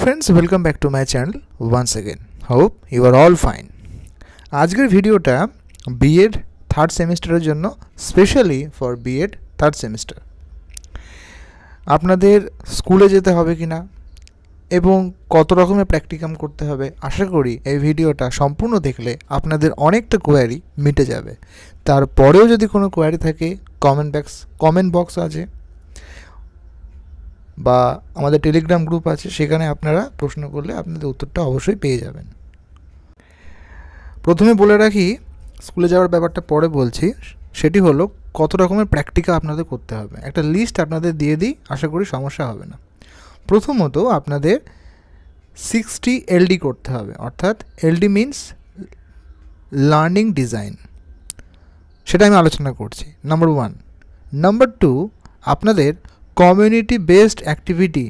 friends, welcome back to my channel once again. Hope you are all fine. আজকের ভিডিওটা B Ed third সেমিস্টারের জন্য specially for BEd third semester. আপনাদের স্কুলে যেতে হবে কিনা এবং কত রকমের প্র্যাকটিকাম করতে হবে, আশা করি এই ভিডিওটা সম্পূর্ণ দেখলে আপনাদের অনেকটা কোয়ারি মিটে যাবে। তারপরেও যদি কোনো কোয়ারি থাকে কমেন্ট বক্স আছে বা আমাদের টেলিগ্রাম গ্রুপ আছে, সেখানে আপনারা প্রশ্ন করলে আপনাদের উত্তরটা অবশ্যই পেয়ে যাবেন। প্রথমে বলে রাখি, স্কুলে যাওয়ার ব্যাপারটা পরে বলছি, সেটি হলো কত রকমের প্র্যাকটিকা আপনাদের করতে হবে। একটা লিস্ট আপনাদের দিয়ে দিই, আশা করি সমস্যা হবে না। প্রথমত আপনাদের 60 LD করতে হবে, অর্থাৎ LD মিনস লার্নিং ডিজাইন, সেটা আমি আলোচনা করছি। নাম্বার 1। নাম্বার 2, আপনাদের কমিউনিটি বেসড অ্যাক্টিভিটি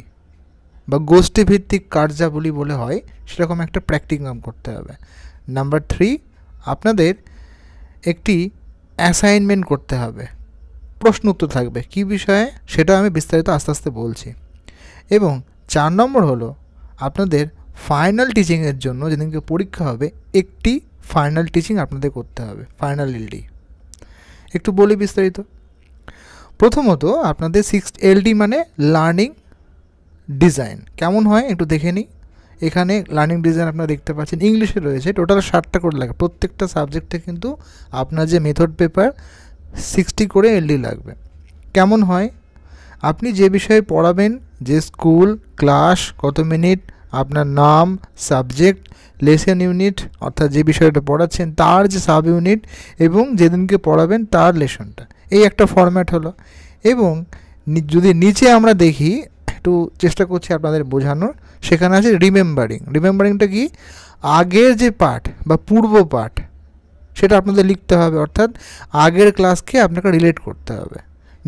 বা গোষ্ঠীভিত্তিক কার্যাবলী বলে হয়, সেরকম একটা প্র্যাকটিকাম করতে হবে। নাম্বার 3, আপনাদের একটি অ্যাসাইনমেন্ট করতে হবে, প্রশ্ন উত্তর থাকবে, কী বিষয়ে সেটা আমি বিস্তারিত আস্তে আস্তে বলছি। এবং 4 নম্বর হলো আপনাদের ফাইনাল টিচিংয়ের জন্য যেদিনকে পরীক্ষা হবে, একটি ফাইনাল টিচিং আপনাদের করতে হবে, ফাইনাল LD। একটু বলি বিস্তারিত। প্রথমত আপনাদের 6 LD মানে লার্নিং ডিজাইন কেমন হয় একটু দেখে নিই। এখানে লার্নিং ডিজাইন আপনারা দেখতে পাচ্ছেন, ইংলিশে রয়েছে, টোটাল 60টা করে লাগে। প্রত্যেকটা সাবজেক্টে কিন্তু আপনার যে মেথড পেপার 60 করে LD লাগবে। কেমন হয়, আপনি যে বিষয়ে পড়াবেন, যে স্কুল, ক্লাস, কত মিনিট, আপনার নাম, সাবজেক্ট, লেসন ইউনিট অর্থাৎ যে বিষয়টা পড়াচ্ছেন তার যে সাব ইউনিট এবং যেদিনকে পড়াবেন তার লেসনটা, এই একটা ফরম্যাট হলো। এবং যদি নিচে আমরা দেখি, একটু চেষ্টা করছি আপনাদের বোঝানোর, সেখানে আছে রিমেম্বারিংটা কি, আগের যে পাঠ বা পূর্ব পাঠ সেটা আপনাদের লিখতে হবে, অর্থাৎ আগের ক্লাসকে আপনাকে রিলেট করতে হবে।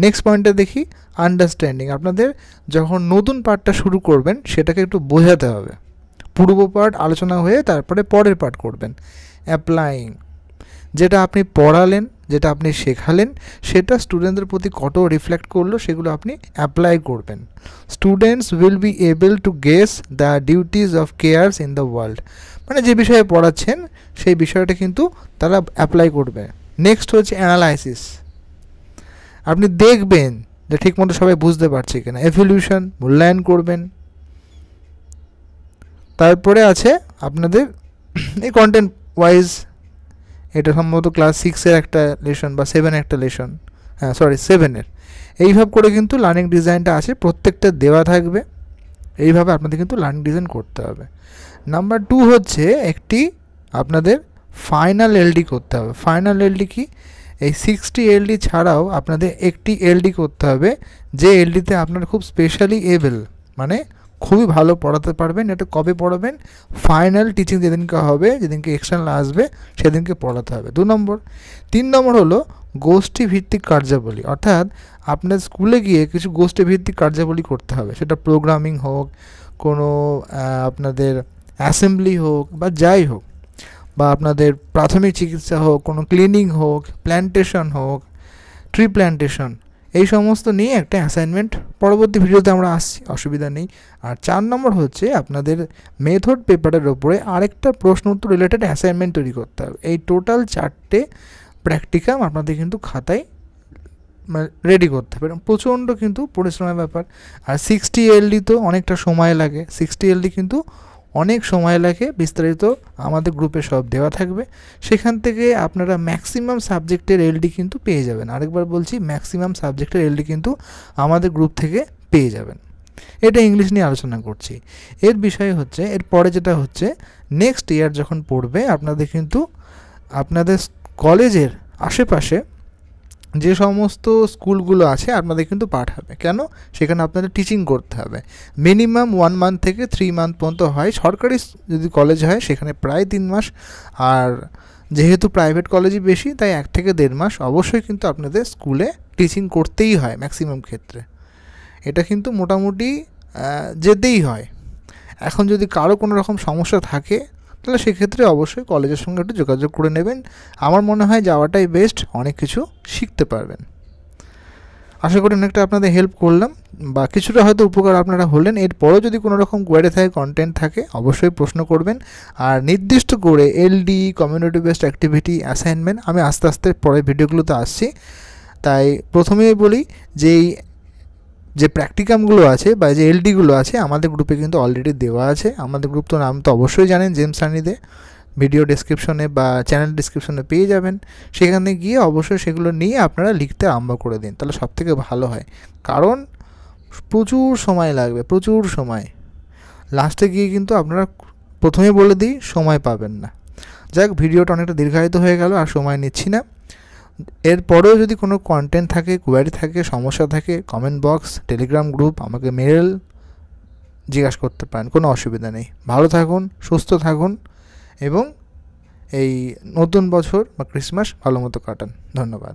নেক্সট পয়েন্টটা দেখি, আন্ডারস্ট্যান্ডিং, আপনাদের যখন নতুন পাঠটা শুরু করবেন সেটাকে একটু বোঝাতে হবে। পূর্ব পাঠ আলোচনা হয়ে তারপরে পরের পাঠ করবেন। অ্যাপ্লাইং, যেটা আপনি পড়ালেন, যেটা আপনি শেখালেন, সেটা স্টুডেন্টদের প্রতি কত রিফ্লেক্ট করলো সেগুলো আপনি অ্যাপ্লাই করবেন। Students will be able to guess the duties of cares in the world, মানে যে বিষয়ে পড়াচ্ছেন সেই বিষয়টা কিন্তু তারা অ্যাপ্লাই করবে। নেক্সট হচ্ছে অ্যানালাইসিস, আপনি দেখবেন যে ঠিকমতো সবাই বুঝতে পারছে কিনা। এভলিউশন, মূল্যায়ন করবেন। তারপরে আছে আপনাদের এই কন্টেন্ট ওয়াইজ, এটা সম্ভবত ক্লাস 6-এর একটা লেসন বা 7 একটা লেসন, 7-এর। এইভাবে করে কিন্তু লার্নিং ডিজাইনটা আছে, প্রত্যেকটা দেওয়া থাকবে। এইভাবে আপনাদের কিন্তু লার্নিং ডিজাইন করতে হবে। নাম্বার 2 হচ্ছে একটি আপনাদের ফাইনাল LD করতে হবে। ফাইনাল LD কি, এই 60 LD ছাড়াও আপনাদের একটি LD করতে হবে, যে LDতে আপনারা খুব স্পেশালি এবল, মানে খুবই ভালো পড়াতে পারবেন। এটা কবে পড়াবেন, ফাইনাল টিচিং যেদিনকে হবে, যেদিনকে এক্সটার্নাল আসবে সেদিনকে পড়াতে হবে। 2 নম্বর। 3 নম্বর হলো গোষ্ঠীভিত্তিক কার্যাবলী, অর্থাৎ আপনার স্কুলে গিয়ে কিছু গোষ্ঠীভিত্তিক কার্যাবলী করতে হবে, সেটা প্রোগ্রামিং হোক, কোনো আপনাদের অ্যাসেম্বলি হোক বা যাই হোক, বা আপনাদের প্রাথমিক চিকিৎসা হোক, কোনো ক্লিনিং হোক, প্ল্যান্টেশন হোক, ট্রি প্ল্যান্টেশন, এই সমস্ত নিয়ে একটা অ্যাসাইনমেন্ট পরবর্তী ভিডিওতে আমরা আসছি, অসুবিধা নেই। আর 4 নম্বর হচ্ছে আপনাদের মেথড পেপারের ওপরে আরেকটা প্রশ্ন উত্তর রিলেটেড অ্যাসাইনমেন্ট তৈরি করতে হবে। এই টোটাল 4টে প্র্যাকটিকাম আপনাদের কিন্তু খাতায় রেডি করতে হবে। প্রচণ্ড কিন্তু পরিশ্রমের ব্যাপার। আর 60 LD তো অনেকটা সময় লাগে, 60 LD কিন্তু অনেক সময় লাগে। বিস্তারিত আমাদের গ্রুপে সব দেওয়া থাকবে, সেখান থেকে আপনারা ম্যাক্সিমাম সাবজেক্টের LD কিন্তু পেয়ে যাবেন। আরেকবার বলছি, ম্যাক্সিমাম সাবজেক্টের LD কিন্তু আমাদের গ্রুপ থেকে পেয়ে যাবেন। এটা ইংলিশ নিয়ে আলোচনা করছি। এর বিষয় হচ্ছে, এরপরে যেটা হচ্ছে, নেক্সট ইয়ার যখন পড়বে আপনাদের কিন্তু আপনাদের কলেজের আশেপাশে যে সমস্ত স্কুলগুলো আছে আপনাদের কিন্তু পাঠাবে। কেন, সেখানে আপনাদের টিচিং করতে হবে। মিনিমাম 1 মান্থ থেকে 3 মান্থ পর্যন্ত হয়। সরকারি যদি কলেজ হয় সেখানে প্রায় 3 মাস, আর যেহেতু প্রাইভেট কলেজই বেশি, তাই 1 থেকে 1.5 মাস অবশ্যই কিন্তু আপনাদের স্কুলে টিচিং করতেই হয় ম্যাক্সিমাম ক্ষেত্রে। এটা কিন্তু মোটামুটি যেতেই হয়। এখন যদি কারো কোনো রকম সমস্যা থাকে তাহলে সেক্ষেত্রে অবশ্যই কলেজের সঙ্গে একটু যোগাযোগ করে নেবেন। আমার মনে হয় যাওয়াটাই বেস্ট, অনেক কিছু শিখতে পারবেন। আশা করি অনেকটা আপনাদের হেল্প করলাম বা কিছুটা হয়তো উপকার আপনারা হলেন। এরপরেও যদি কোনো রকম কোয়ারি থাকে, কন্টেন্ট থাকে, অবশ্যই প্রশ্ন করবেন। আর নির্দিষ্ট করে এলডি, কমিউনিটি বেসড অ্যাক্টিভিটি, অ্যাসাইনমেন্ট আমি আস্তে আস্তে পরের ভিডিওগুলোতে আসছি। তাই প্রথমেই বলি যে প্র্যাকটিকামগুলো আছে বা যে এলডিগুলো আছে আমাদের গ্রুপে কিন্তু অলরেডি দেওয়া আছে। আমাদের গ্রুপ তো নাম তো অবশ্যই জানেন, জেমস সানিদে। ভিডিও ডেসক্রিপশনে বা চ্যানেল ডিসক্রিপশনে পেয়ে যাবেন। সেখানে গিয়ে অবশ্যই সেগুলো নিয়ে আপনারা লিখতে আরম্ভ করে দিন, তাহলে সবথেকে ভালো হয়। কারণ প্রচুর সময় লাগবে, প্রচুর সময়। লাস্টে গিয়ে কিন্তু আপনারা প্রথমে বলে দিই সময় পাবেন না। যাক, ভিডিওটা অনেকটা দীর্ঘায়িত হয়ে গেল, আর সময় নিচ্ছি না। এরপরেও যদি কোনো কন্টেন্ট থাকে, কোয়ারি থাকে, সমস্যা থাকে, কমেন্ট বক্স, টেলিগ্রাম গ্রুপ, আমাকে মেল জিজ্ঞাসা করতে পারেন, কোনো অসুবিধা নেই। ভালো থাকুন, সুস্থ থাকুন এবং এই নতুন বছর বা ক্রিসমাস ভালো মতো কাটান। ধন্যবাদ।